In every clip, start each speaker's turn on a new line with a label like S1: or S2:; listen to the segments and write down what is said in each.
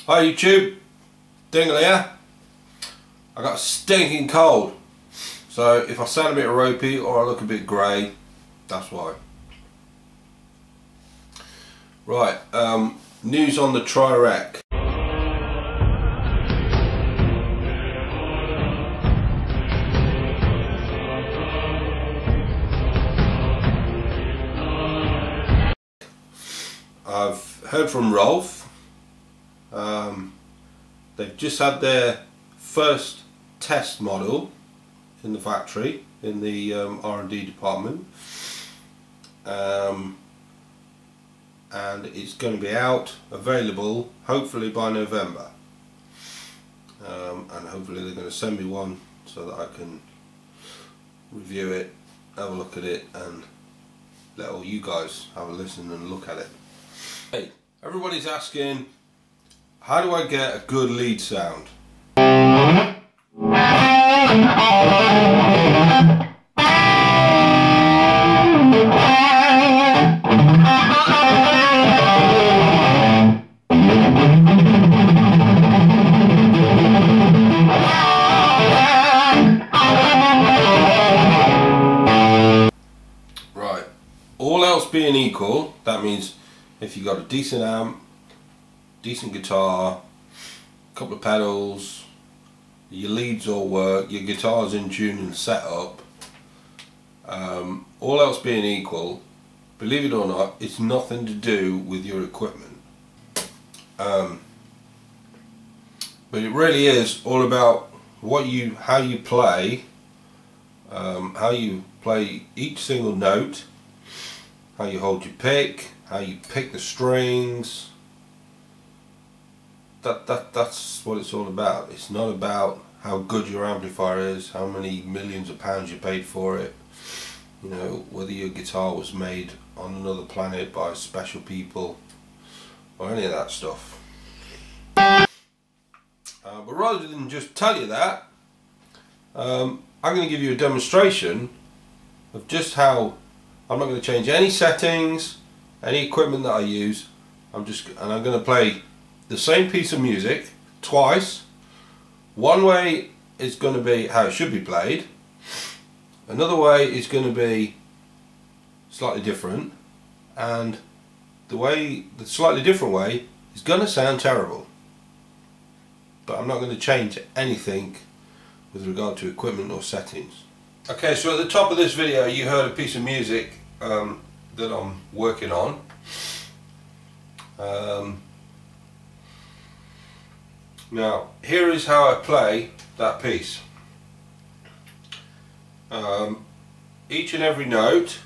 S1: Hi YouTube, Dingle here. I got a stinking cold, so if I sound a bit ropey or I look a bit grey, that's why. Right, news on the TRIREC. I've heard from Rolf. They've just had their first test model in the factory, in the R&D department, and it's going to be out, available, hopefully by November, and hopefully they're going to send me one so that I can review it, have a look at it, and let all you guys have a listen and look at it. Hey, everybody's asking, how do I get a good lead sound? Right, all else being equal, that means if you've got a decent amp, decent guitar, a couple of pedals, your leads all work, your guitar's in tune and set up, all else being equal, believe it or not, it's nothing to do with your equipment. But it really is all about how you play each single note, how you hold your pick, how you pick the strings. That's what it's all about. It's not about how good your amplifier is, how many millions of pounds you paid for it, you know, whether your guitar was made on another planet by special people or any of that stuff. But rather than just tell you that, I'm going to give you a demonstration of just how I'm not going to change any settings, any equipment that I use. I'm going to play the same piece of music twice. One way is going to be how it should be played, another way is going to be slightly different, and the slightly different way is going to sound terrible, but I'm not going to change anything with regard to equipment or settings. Okay, so at the top of this video you heard a piece of music that I'm working on. Now, here is how I play that piece. Each and every note,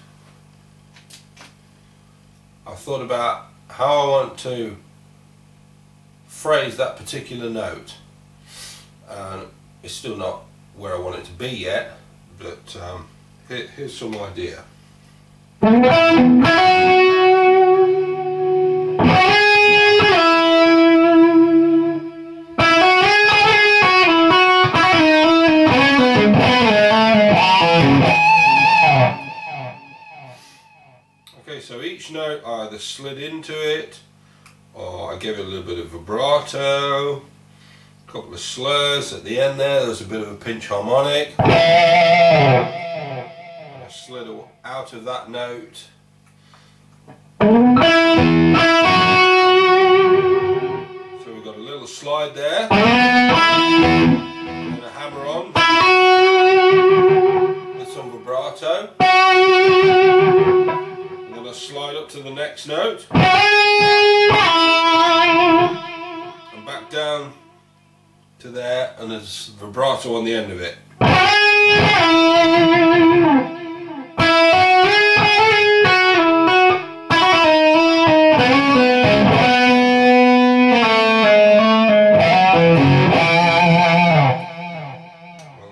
S1: I've thought about how I want to phrase that particular note. and it's still not where I want it to be yet, but here's some idea. Okay, so each note I either slid into it, or I gave it a little bit of vibrato, a couple of slurs at the end there. There's a bit of a pinch harmonic. I slid out of that note. So we've got a little slide there, and a hammer on with some vibrato. Slide up to the next note and back down to there, and there's vibrato on the end of it. On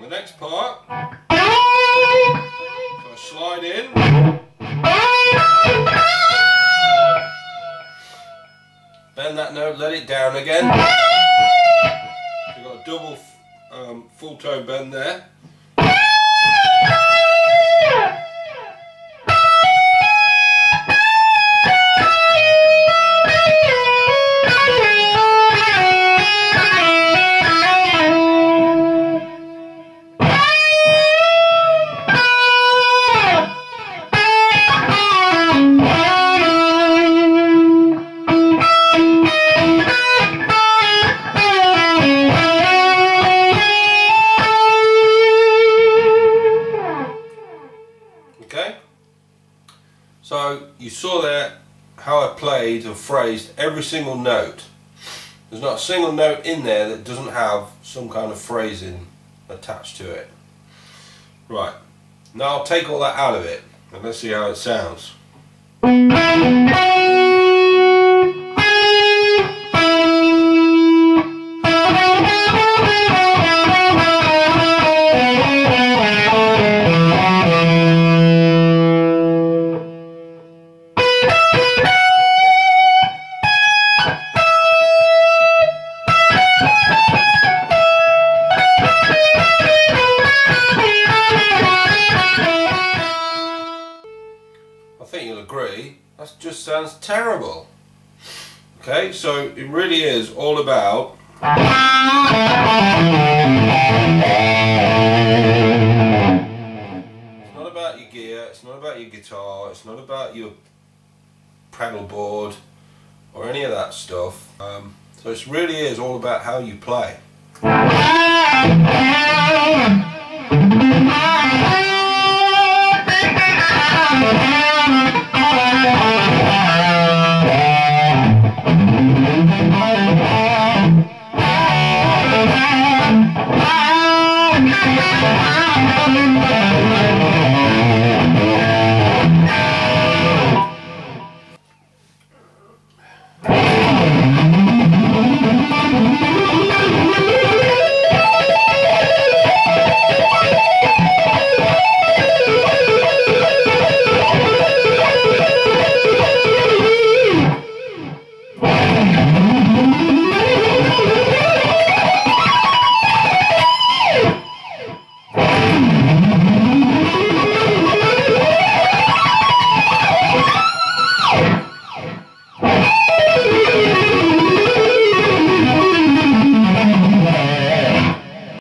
S1: the next part, so I slide in, bend that note, let it down again. We've got a double full tone bend there. Okay, so you saw there how I played and phrased every single note. There's not a single note in there that doesn't have some kind of phrasing attached to it. Right, now I'll take all that out of it and let's see how it sounds. I think you'll agree, that just sounds terrible. Okay, so it really is all about it's not about your gear, it's not about your guitar, it's not about your pedal board or any of that stuff. So it really is all about how you play.